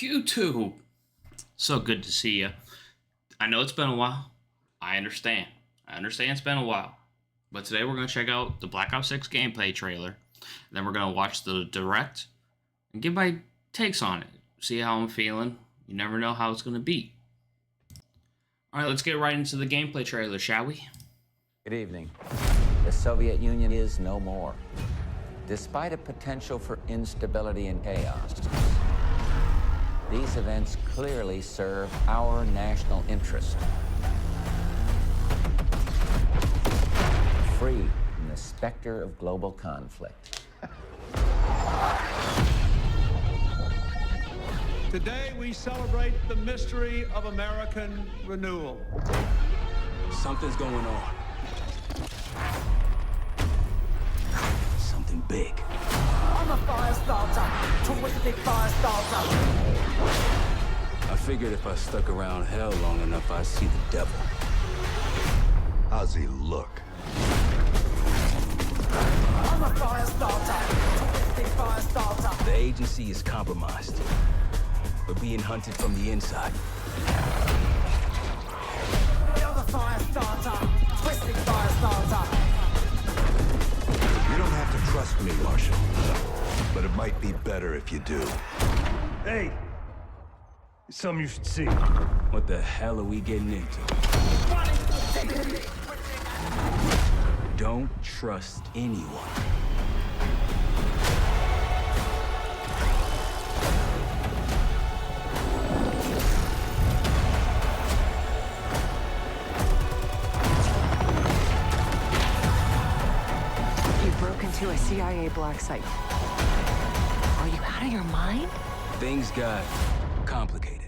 YouTube. So good to see you. I know it's been a while. I understand. It's been a while. But today we're going to check out the Black Ops 6 gameplay trailer. Then we're going to watch the direct and give my takes on it. See how I'm feeling. You never know how it's going to be. Alright, let's get right into the gameplay trailer, shall we? Good evening. The Soviet Union is no more. Despite a potential for instability and chaos, these events clearly serve our national interest. Free from the specter of global conflict. Today we celebrate the mystery of American renewal. Something's going on. Something big. I'm a fire starter, terrific fire starter. I figured if I stuck around hell long enough, I'd see the devil. How's he look? I'm a fire starter, terrific fire starter. The agency is compromised. We're being hunted from the inside. You're the fire starter, twisted fire starter. You don't have to trust me, Marshal. But it might be better if you do. Hey! It's something you should see. What the hell are we getting into? Don't trust anyone. Broke into a CIA black site. Are you out of your mind? Things got complicated.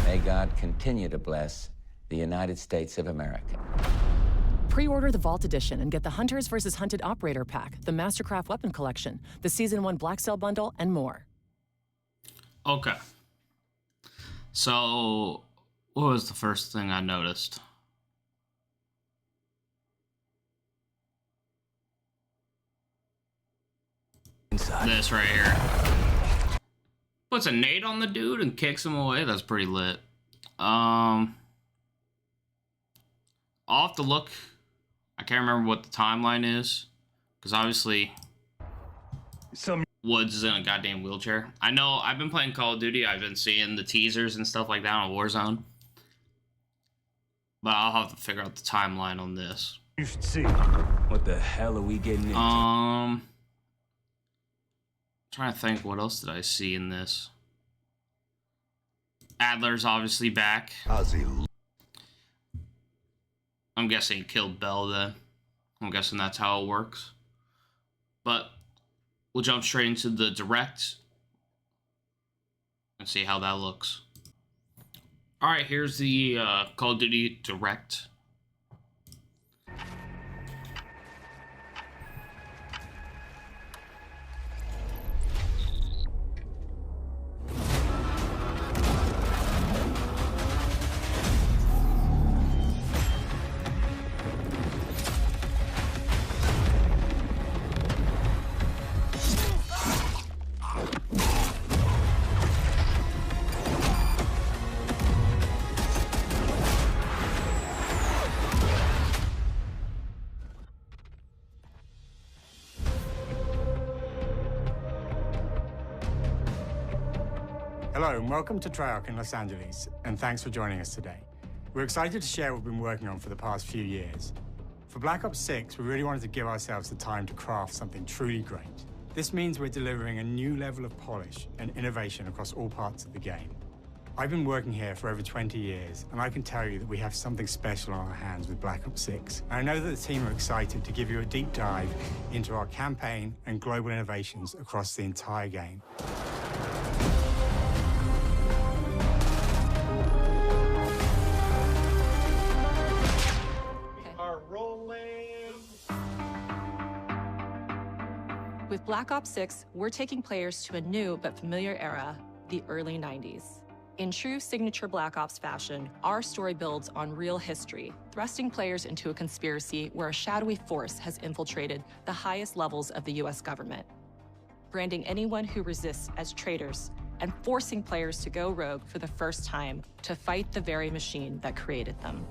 May God continue to bless the United States of America. Pre-order the Vault Edition and get the Hunters vs. Hunted Operator Pack, the Mastercraft Weapon Collection, the Season 1 Black Cell Bundle, and more. Okay. So, what was the first thing I noticed? Inside. This right here. Puts a nade on the dude and kicks him away. That's pretty lit. I'll have to look. I can't remember what the timeline is, because obviously Woods is in a goddamn wheelchair. I know I've been playing Call of Duty. I've been seeing the teasers and stuff like that on Warzone. But I'll have to figure out the timeline on this. You should see. What the hell are we getting into? Trying to think, what else did I see in this? Adler's obviously back. How's he look? I'm guessing he killed Bell then. I'm guessing that's how it works. But we'll jump straight into the direct and see how that looks. Alright, here's the Call of Duty direct. Hello and welcome to Treyarch in Los Angeles, and thanks for joining us today. We're excited to share what we've been working on for the past few years. For Black Ops 6, we really wanted to give ourselves the time to craft something truly great. This means we're delivering a new level of polish and innovation across all parts of the game. I've been working here for over 20 years, and I can tell you that we have something special on our hands with Black Ops 6. And I know that the team are excited to give you a deep dive into our campaign and global innovations across the entire game. With Black Ops 6, we're taking players to a new but familiar era, the early 90s. In true signature Black Ops fashion, our story builds on real history, thrusting players into a conspiracy where a shadowy force has infiltrated the highest levels of the US government, branding anyone who resists as traitors and forcing players to go rogue for the first time to fight the very machine that created them.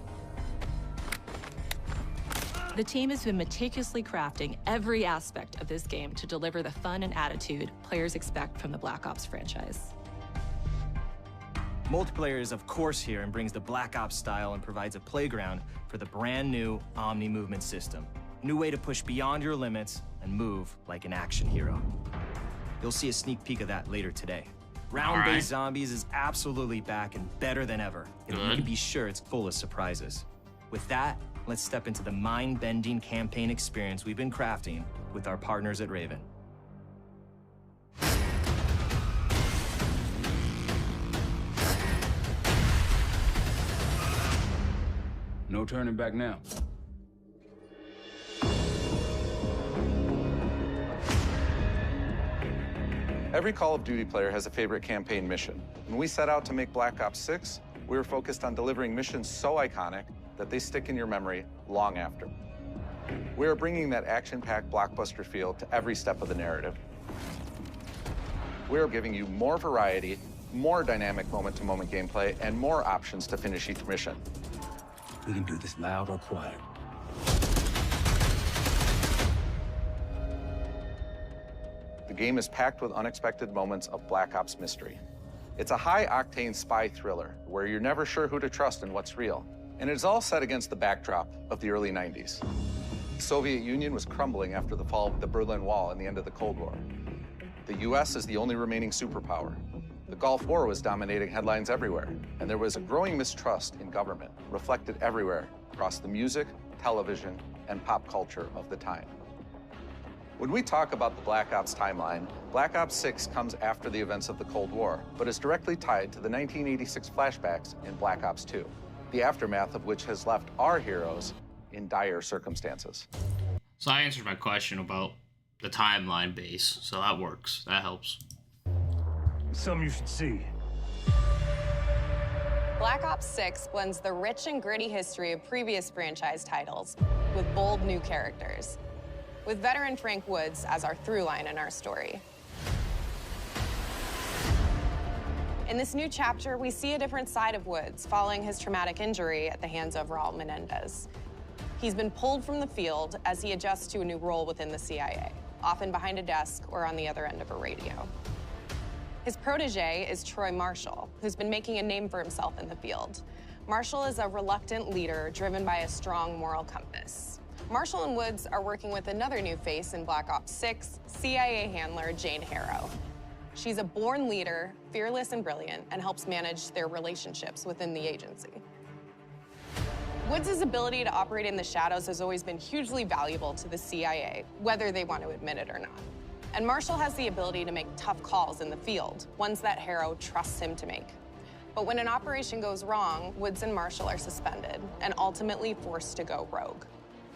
The team has been meticulously crafting every aspect of this game to deliver the fun and attitude players expect from the Black Ops franchise. Multiplayer is of course here and brings the Black Ops style and provides a playground for the brand new Omni movement system. New way to push beyond your limits and move like an action hero. You'll see a sneak peek of that later today. Round-based zombies is absolutely back and better than ever. And you can be sure it's full of surprises. With that, let's step into the mind-bending campaign experience we've been crafting with our partners at Raven. No turning back now. Every Call of Duty player has a favorite campaign mission. When we set out to make Black Ops 6, we were focused on delivering missions so iconic that they stick in your memory long after. We are bringing that action-packed blockbuster feel to every step of the narrative. We are giving you more variety, more dynamic moment-to-moment gameplay, and more options to finish each mission. We can do this loud or quiet. The game is packed with unexpected moments of Black Ops mystery. It's a high-octane spy thriller where you're never sure who to trust and what's real. And it's all set against the backdrop of the early 90s. The Soviet Union was crumbling after the fall of the Berlin Wall and the end of the Cold War. The US is the only remaining superpower. The Gulf War was dominating headlines everywhere, and there was a growing mistrust in government, reflected everywhere across the music, television, and pop culture of the time. When we talk about the Black Ops timeline, Black Ops 6 comes after the events of the Cold War, but is directly tied to the 1986 flashbacks in Black Ops 2, the aftermath of which has left our heroes in dire circumstances. So I answered my question about the timeline base, so that works. That helps. Something you should see. Black Ops 6 blends the rich and gritty history of previous franchise titles with bold new characters, with veteran Frank Woods as our through line in our story. In this new chapter, we see a different side of Woods following his traumatic injury at the hands of Raul Menendez. He's been pulled from the field as he adjusts to a new role within the CIA, often behind a desk or on the other end of a radio. His protege is Troy Marshall, who's been making a name for himself in the field. Marshall is a reluctant leader driven by a strong moral compass. Marshall and Woods are working with another new face in Black Ops 6, CIA handler Jane Harrow. She's a born leader, fearless and brilliant, and helps manage their relationships within the agency. Woods' ability to operate in the shadows has always been hugely valuable to the CIA, whether they want to admit it or not. And Marshall has the ability to make tough calls in the field, ones that Harrow trusts him to make. But when an operation goes wrong, Woods and Marshall are suspended and ultimately forced to go rogue.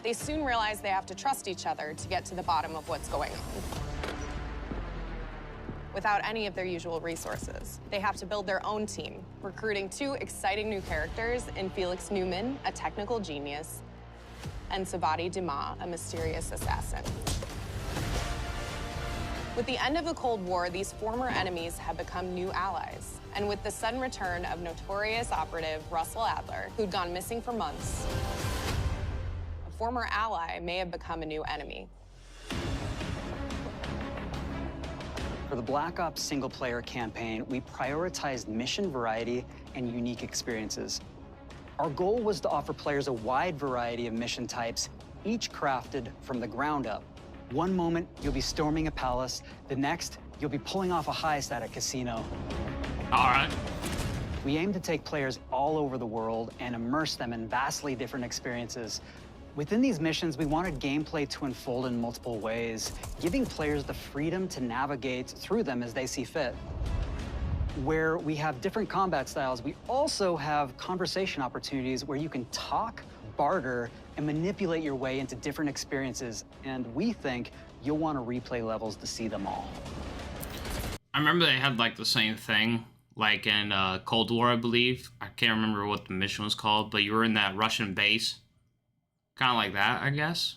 They soon realize they have to trust each other to get to the bottom of what's going on. Without any of their usual resources, they have to build their own team, recruiting two exciting new characters in Felix Newman, a technical genius, and Savati Dumas, a mysterious assassin. With the end of the Cold War, these former enemies have become new allies. And with the sudden return of notorious operative Russell Adler, who'd gone missing for months, a former ally may have become a new enemy. For the Black Ops single-player campaign, we prioritized mission variety and unique experiences. Our goal was to offer players a wide variety of mission types, each crafted from the ground up. One moment, you'll be storming a palace. The next, you'll be pulling off a heist at a casino. All right. We aim to take players all over the world and immerse them in vastly different experiences. Within these missions, we wanted gameplay to unfold in multiple ways, giving players the freedom to navigate through them as they see fit. Where we have different combat styles, we also have conversation opportunities where you can talk, barter, and manipulate your way into different experiences. And we think you'll want to replay levels to see them all. I remember they had like the same thing, like in Cold War, I believe. I can't remember what the mission was called, but you were in that Russian base. Kind of like that, I guess.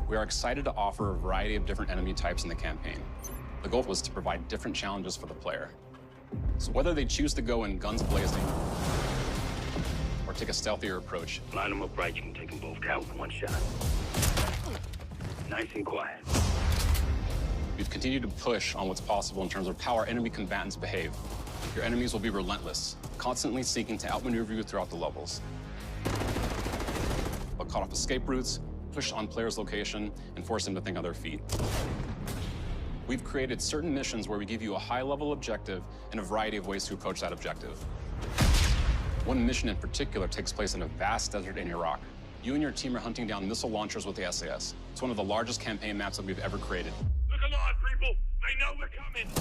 We are excited to offer a variety of different enemy types in the campaign. The goal was to provide different challenges for the player. So whether they choose to go in guns blazing or take a stealthier approach. Line them up right, you can take them both out with one shot. Nice and quiet. We've continued to push on what's possible in terms of how our enemy combatants behave. Your enemies will be relentless, constantly seeking to outmaneuver you throughout the levels. They'll cut off escape routes, push on players' location, and force them to think on their feet. We've created certain missions where we give you a high-level objective and a variety of ways to approach that objective. One mission in particular takes place in a vast desert in Iraq. You and your team are hunting down missile launchers with the SAS. It's one of the largest campaign maps that we've ever created. Look alive, people! They know we're coming!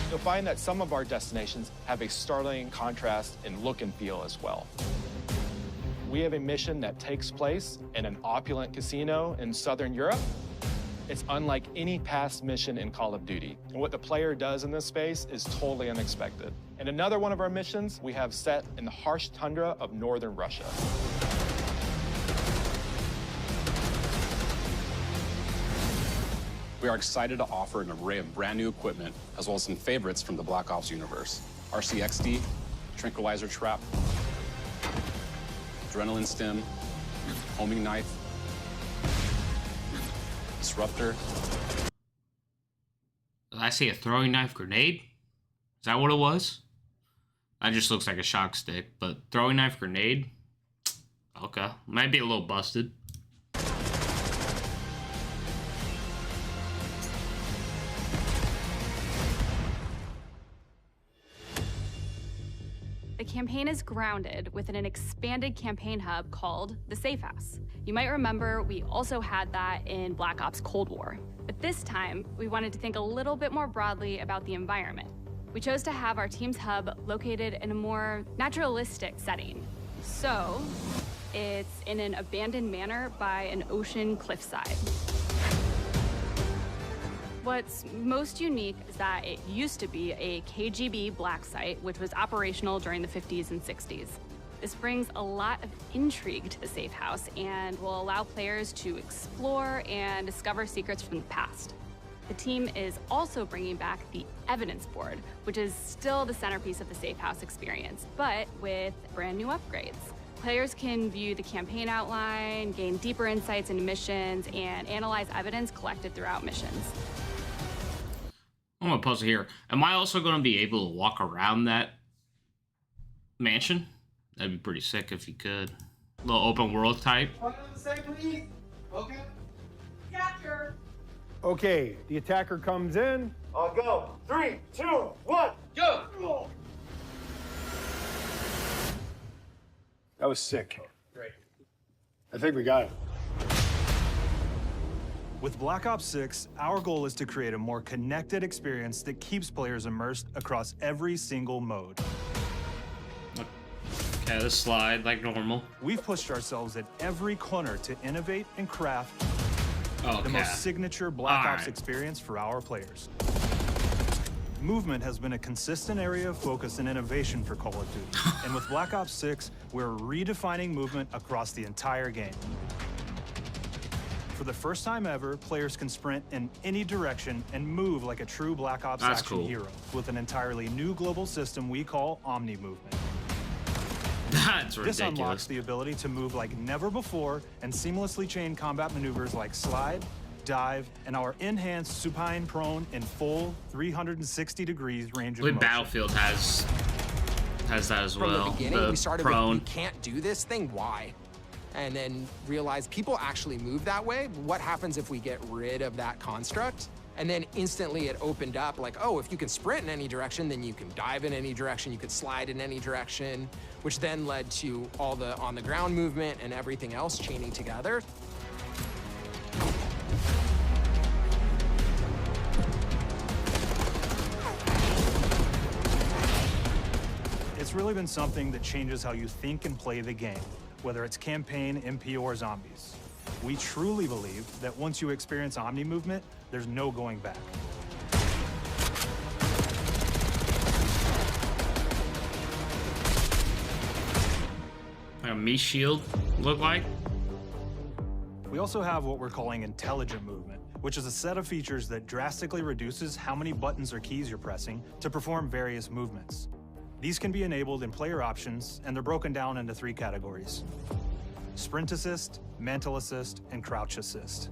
You'll find that some of our destinations have a startling contrast in look and feel as well. We have a mission that takes place in an opulent casino in Southern Europe. It's unlike any past mission in Call of Duty. And what the player does in this space is totally unexpected. And another one of our missions we have set in the harsh tundra of northern Russia. We are excited to offer an array of brand new equipment, as well as some favorites from the Black Ops universe. RCXD, Tranquilizer Trap, Adrenaline Stim, Homing Knife, Disruptor. Did I see a throwing knife grenade? Is that what it was? That just looks like a shock stick, but throwing knife grenade? Okay, might be a little busted. The campaign is grounded within an expanded campaign hub called the Safe House. You might remember we also had that in Black Ops Cold War. But this time, we wanted to think a little bit more broadly about the environment. We chose to have our team's hub located in a more naturalistic setting. So, it's in an abandoned manor by an ocean cliffside. What's most unique is that it used to be a KGB black site, which was operational during the 50s and 60s. This brings a lot of intrigue to the Safe House and will allow players to explore and discover secrets from the past. The team is also bringing back the evidence board, which is still the centerpiece of the Safe House experience, but with brand new upgrades. Players can view the campaign outline, gain deeper insights into missions, and analyze evidence collected throughout missions. I'm gonna pause it here. Am I also gonna be able to walk around that mansion? That'd be pretty sick if you could. A little open world type. Okay. Capture. Okay, the attacker comes in. I'll go. 3, 2, 1, go! That was sick. Great. I think we got it. With Black Ops 6, our goal is to create a more connected experience that keeps players immersed across every single mode. Okay, let's slide like normal. We've pushed ourselves at every corner to innovate and craft the most signature Black Ops experience for our players. Movement has been a consistent area of focus and innovation for Call of Duty. And with Black Ops 6, we're redefining movement across the entire game. For the first time ever, players can sprint in any direction and move like a true Black Ops action hero with an entirely new global system we call Omni Movement. That's ridiculous. This unlocks the ability to move like never before and seamlessly chain combat maneuvers like slide, dive, and our enhanced supine prone in full 360 degrees range of motion. Battlefield has that as well. From the beginning, we started prone. with, we can't do this thing, why? And then realized people actually move that way. What happens if we get rid of that construct And then instantly it opened up like, oh, if you can sprint in any direction, then you can dive in any direction, you could slide in any direction, which then led to all the on-the-ground movement and everything else chaining together. It's really been something that changes how you think and play the game, whether it's campaign, MP, or zombies. We truly believe that once you experience Omni movement, there's no going back. Like a me shield look like? We also have what we're calling intelligent movement, which is a set of features that drastically reduces how many buttons or keys you're pressing to perform various movements. These can be enabled in player options, and they're broken down into 3 categories: sprint assist, mantle assist, and crouch assist.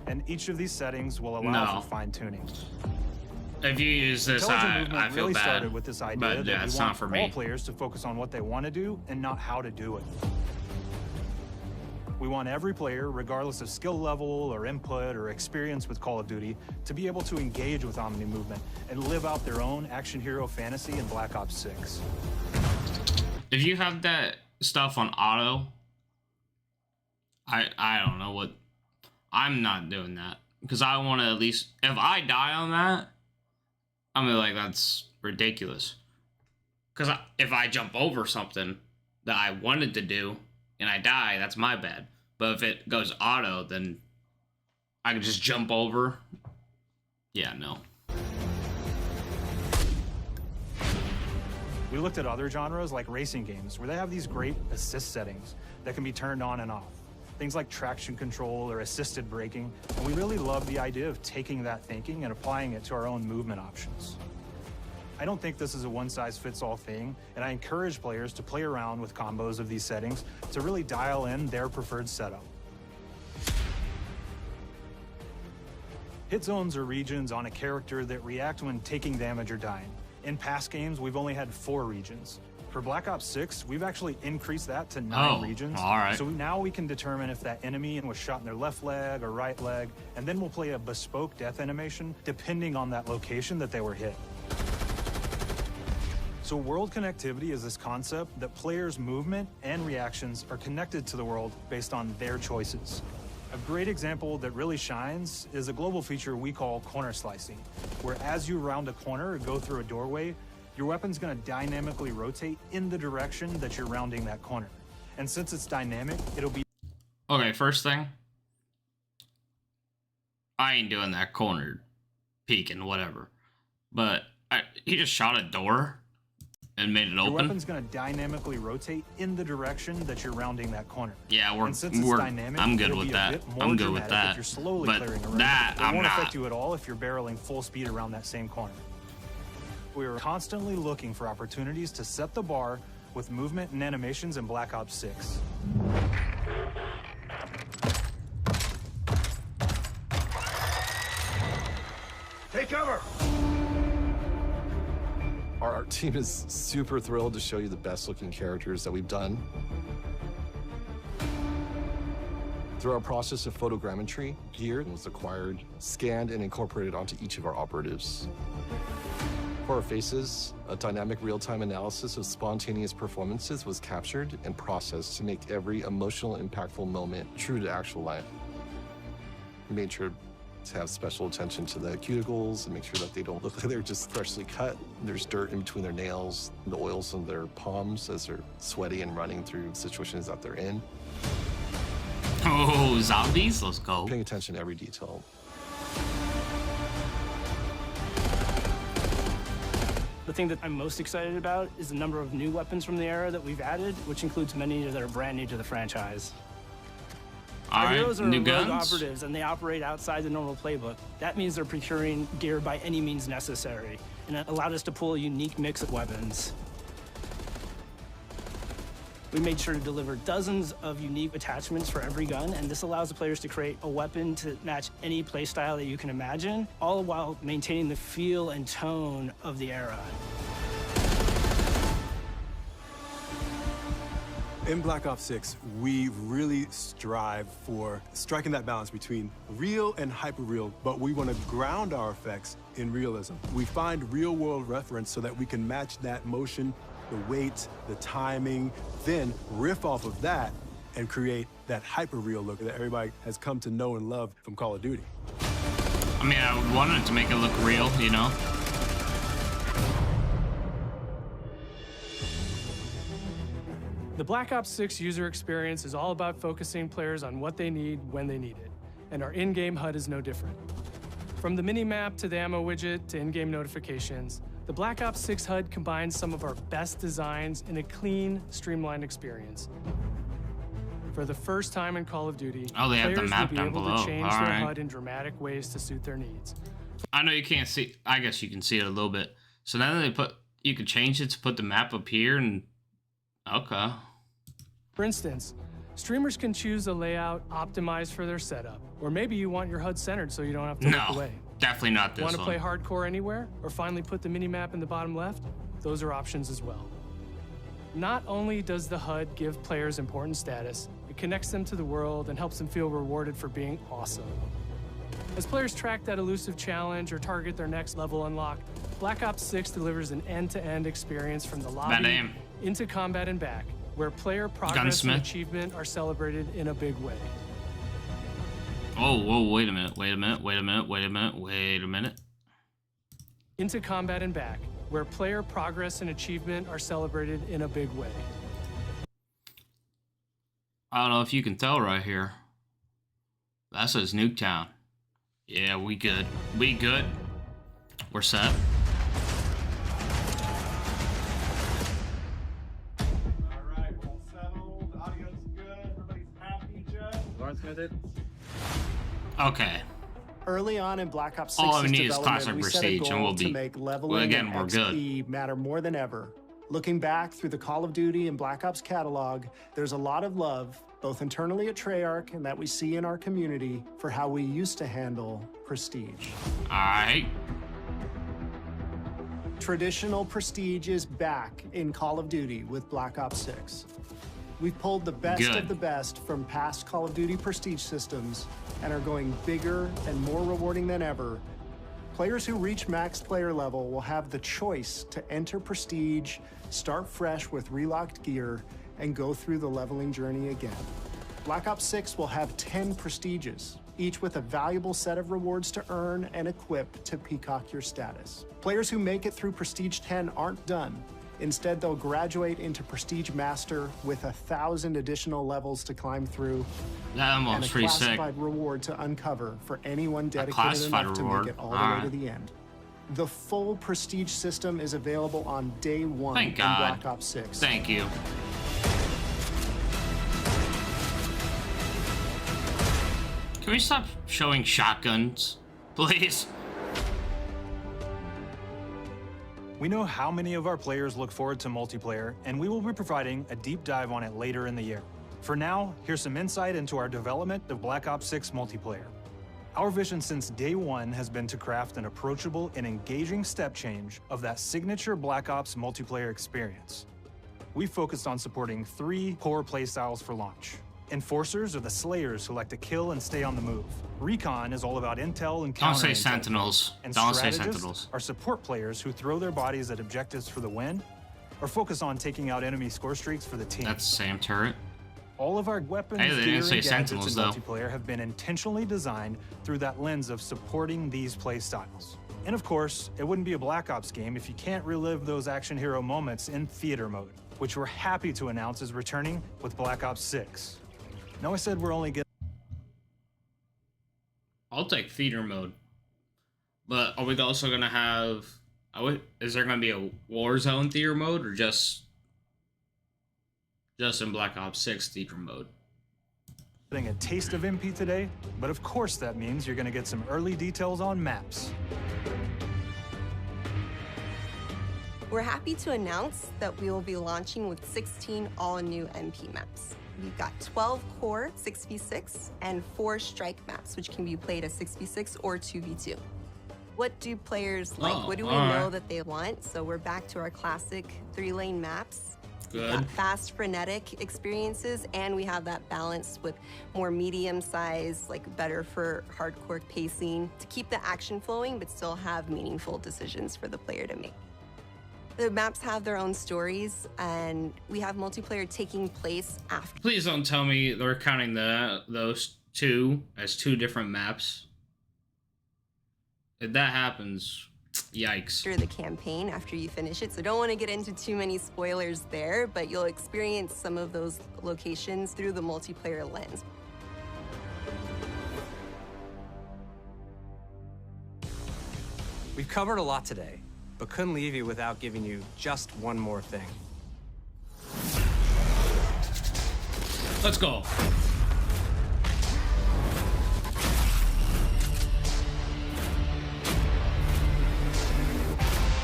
And each of these settings will allow for fine-tuning. If you use this, I feel really bad. started with this idea But yeah, that it's we not want for all me. players to focus on what they want to do and not how to do it. We want every player, regardless of skill level or input or experience with Call of Duty, to be able to engage with Omni movement and live out their own action hero fantasy in Black Ops 6. If you have that stuff on auto, I don't know what. I'm not doing that because I want to at least, if I die on that, I'm gonna be like, that's ridiculous. Because if I jump over something that I wanted to do and I die, that's my bad. But if it goes auto, then I can just jump over. Yeah, no. We looked at other genres like racing games where they have these great assist settings that can be turned on and off. Things like traction control or assisted braking, and we really love the idea of taking that thinking and applying it to our own movement options. I don't think this is a one-size-fits-all thing, and I encourage players to play around with combos of these settings to really dial in their preferred setup. Hit zones are regions on a character that react when taking damage or dying. In past games, we've only had 4 regions. For Black Ops 6, we've actually increased that to 9 regions. All right. So now we can determine if that enemy was shot in their left leg or right leg, and then we'll play a bespoke death animation depending on that location that they were hit. So world connectivity is this concept that players' movement and reactions are connected to the world based on their choices. A great example that really shines is a global feature we call corner slicing, where as you round a corner or go through a doorway, your weapon's gonna dynamically rotate in the direction that you're rounding that corner. And since it's dynamic, it'll be... Okay, first thing. I ain't doing that corner peeking, whatever. But he just shot a door and made it Your open. weapon's gonna dynamically rotate in the direction that you're rounding that corner. Yeah, And since it's dynamic, I'm good it'll with be a that. bit more I'm good with dramatic that. If you're slowly But clearing a room. that, It I'm won't not. affect you at all if you're barreling full speed around that same corner. We are constantly looking for opportunities to set the bar with movement and animations in Black Ops 6. Take cover! Our art team is super thrilled to show you the best looking characters that we've done. Through our process of photogrammetry, gear was acquired, scanned, and incorporated onto each of our operatives. For our faces, a dynamic real-time analysis of spontaneous performances was captured and processed to make every emotional, impactful moment true to actual life. We made sure to have special attention to the cuticles and make sure that they don't look like they're just freshly cut. There's dirt in between their nails, the oils on their palms as they're sweaty and running through situations that they're in. Oh, zombies, let's go. Paying attention to every detail. The thing that I'm most excited about is the number of new weapons from the era that we've added, which includes many that are brand new to the franchise. All Our right, heroes are new rogue guns. operatives, and they operate outside the normal playbook. That means they're procuring gear by any means necessary, and it allowed us to pull a unique mix of weapons. We made sure to deliver dozens of unique attachments for every gun, and this allows the players to create a weapon to match any playstyle that you can imagine, all while maintaining the feel and tone of the era. In Black Ops 6, we really strive for striking that balance between real and hyper-real, but we want to ground our effects in realism. We find real-world reference so that we can match that motion, the weight, the timing, then riff off of that and create that hyper-real look that everybody has come to know and love from Call of Duty. I mean, I would want it to make it look real, you know? The Black Ops 6 user experience is all about focusing players on what they need when they need it, and our in-game HUD is no different. From the mini-map to the ammo widget to in-game notifications, the Black Ops 6 HUD combines some of our best designs in a clean, streamlined experience. For the first time in Call of Duty, oh, they have the players map will be down able below. to change All their right. HUD in dramatic ways to suit their needs. I know you can't see. I guess you can see it a little bit. So now you can change it to put the map up here and okay. For instance, streamers can choose a layout optimized for their setup, or maybe you want your HUD centered so you don't have to look away. Definitely not this Want to one. play hardcore anywhere, or finally put the mini-map in the bottom left? Those are options as well. Not only does the HUD give players important status, it connects them to the world and helps them feel rewarded for being awesome. As players track that elusive challenge or target their next level unlock, Black Ops 6 delivers an end-to-end experience from the lobby into combat and back, where player progress and achievement are celebrated in a big way. Oh, whoa, wait a minute. Into combat and back, where player progress and achievement are celebrated in a big way. I don't know if you can tell right here. That says Nuketown. Yeah, we good. We good. We're set. Okay. Early on in Black Ops 6's All we need is development, classic we set a prestige, and goal we'll to be. make leveling Well, again, and we're good. XP matter more than ever. Looking back through the Call of Duty and Black Ops catalog, there's a lot of love, both internally at Treyarch and that we see in our community, for how we used to handle prestige. All right. Traditional prestige is back in Call of Duty with Black Ops 6. We've pulled the best of the best from past Call of Duty prestige systems and are going bigger and more rewarding than ever. Players who reach max player level will have the choice to enter prestige, start fresh with relocked gear, and go through the leveling journey again. Black Ops 6 will have 10 prestiges, each with a valuable set of rewards to earn and equip to peacock your status. Players who make it through Prestige 10 aren't done. Instead, they'll graduate into Prestige Master with 1,000 additional levels to climb through, and a classified reward to uncover for anyone dedicated enough to make it all the way to the end. The full Prestige system is available on day one in Black Ops 6. Thank you. Can we stop showing shotguns, please? We know how many of our players look forward to multiplayer, and we will be providing a deep dive on it later in the year. For now, here's some insight into our development of Black Ops 6 multiplayer. Our vision since day one has been to craft an approachable and engaging step change of that signature Black Ops multiplayer experience. We focused on supporting 3 core playstyles for launch. Enforcers are the slayers who like to kill and stay on the move. Recon is all about intel and counter. Don't say sentinels. And Don't say strategists sentinels. are support players who throw their bodies at objectives for the win, or focus on taking out enemy score streaks for the team. That's the same turret. All of our weapons, Hey, they gear, didn't say and gadgets sentinels, in though. multiplayer have been intentionally designed through that lens of supporting these play styles. And of course, it wouldn't be a Black Ops game if you can't relive those action hero moments in theater mode, which we're happy to announce is returning with Black Ops 6. Now I said we're only getting... I'll take theater mode. But are we also going to have... Is there going to be a Warzone theater mode or just in Black Ops 6 theater mode? Getting a taste of MP today, but of course that means you're going to get some early details on maps. We're happy to announce that we will be launching with 16 all-new MP maps. We've got 12 core 6v6 and 4 strike maps, which can be played as 6v6 or 2v2. What do players like? What do we know that they want? So we're back to our classic 3-lane maps. We've got fast, frenetic experiences, and we have that balance with more medium size, like better for hardcore pacing to keep the action flowing, but still have meaningful decisions for the player to make. The maps have their own stories, and we have multiplayer taking place after. Please don't tell me they're counting those two as two different maps. If that happens, yikes. After the campaign, after you finish it. So don't want to get into too many spoilers there, but you'll experience some of those locations through the multiplayer lens. We've covered a lot today, but couldn't leave you without giving you just one more thing. Let's go.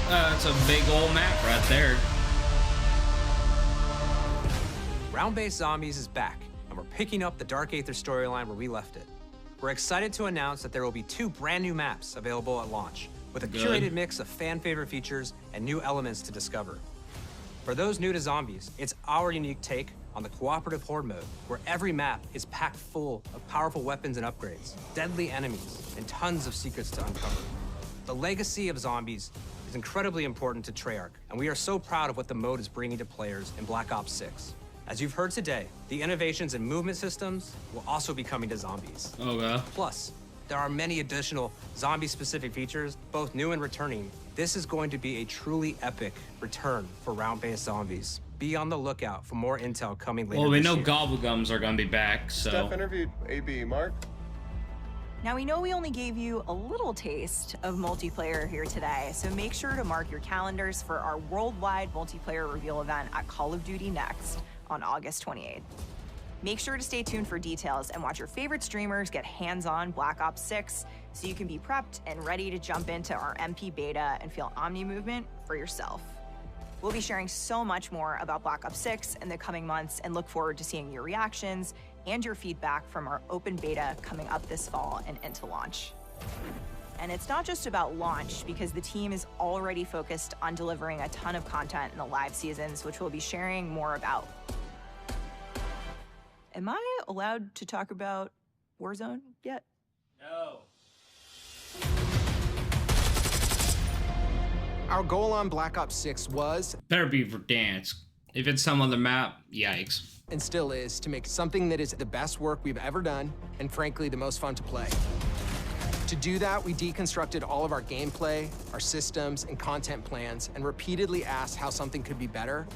That's a big old map right there. Round-based Zombies is back, and we're picking up the Dark Aether storyline where we left it. We're excited to announce that there will be 2 brand new maps available at launch, with a curated mix of fan-favorite features and new elements to discover. For those new to Zombies, it's our unique take on the cooperative horde mode, where every map is packed full of powerful weapons and upgrades, deadly enemies, and tons of secrets to uncover. The legacy of Zombies is incredibly important to Treyarch, and we are so proud of what the mode is bringing to players in Black Ops 6. As you've heard today, the innovations in movement systems will also be coming to Zombies. Okay. Plus, there are many additional zombie-specific features, both new and returning. This is going to be a truly epic return for round-based Zombies. Be on the lookout for more intel coming later. Well, we this know year. Gobblegums are gonna be back, so. Steph interviewed AB. Mark? Now, we know we only gave you a little taste of multiplayer here today, so make sure to mark your calendars for our worldwide multiplayer reveal event at Call of Duty Next on August 28th. Make sure to stay tuned for details and watch your favorite streamers get hands-on Black Ops 6 so you can be prepped and ready to jump into our MP beta and feel Omni movement for yourself. We'll be sharing so much more about Black Ops 6 in the coming months and look forward to seeing your reactions and your feedback from our open beta coming up this fall and into launch. And it's not just about launch, because the team is already focused on delivering a ton of content in the live seasons, which we'll be sharing more about. Am I allowed to talk about Warzone yet? No. Our goal on Black Ops 6 was, Better be for dance. If it's some other map, yikes. and still is, to make something that is the best work we've ever done, and frankly, the most fun to play. To do that, we deconstructed all of our gameplay, our systems, and content plans, and repeatedly asked how something could be better.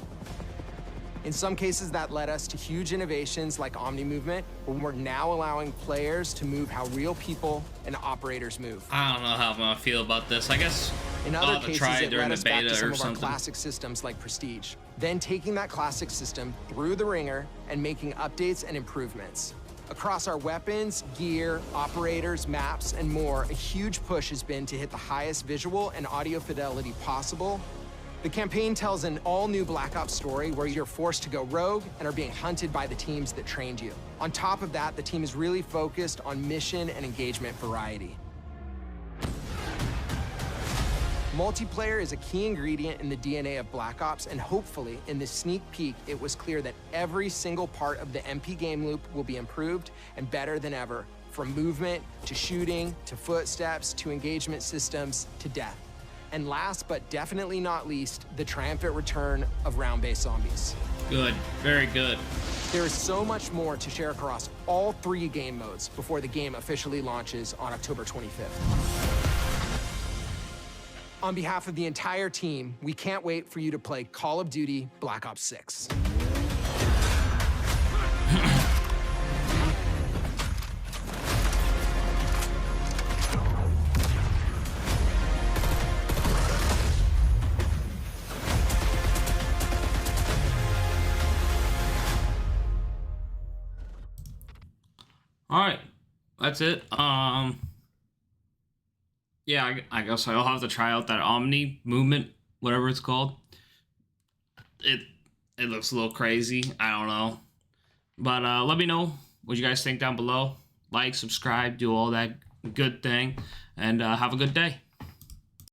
In some cases, that led us to huge innovations like Omni Movement, where we're now allowing players to move how real people and operators move. I don't know how I'm gonna feel about this. I guess In I'll other have to cases, try it it during led the us back to beta some or of our something. classic systems like Prestige, then taking that classic system through the ringer and making updates and improvements. Across our weapons, gear, operators, maps, and more, a huge push has been to hit the highest visual and audio fidelity possible. The campaign tells an all-new Black Ops story where you're forced to go rogue and are being hunted by the teams that trained you. On top of that, the team is really focused on mission and engagement variety. Multiplayer is a key ingredient in the DNA of Black Ops, and hopefully, in this sneak peek, it was clear that every single part of the MP game loop will be improved and better than ever, from movement, to shooting, to footsteps, to engagement systems, to death. And last but definitely not least, the triumphant return of round-based zombies. Good, very good. There is so much more to share across all 3 game modes before the game officially launches on October 25th. On behalf of the entire team, we can't wait for you to play Call of Duty Black Ops 6. All right, that's it. Yeah, I guess I'll have to try out that Omni movement, whatever it's called. It looks a little crazy. I don't know, but let me know what you guys think down below. Like, subscribe, do all that good thing, and have a good day.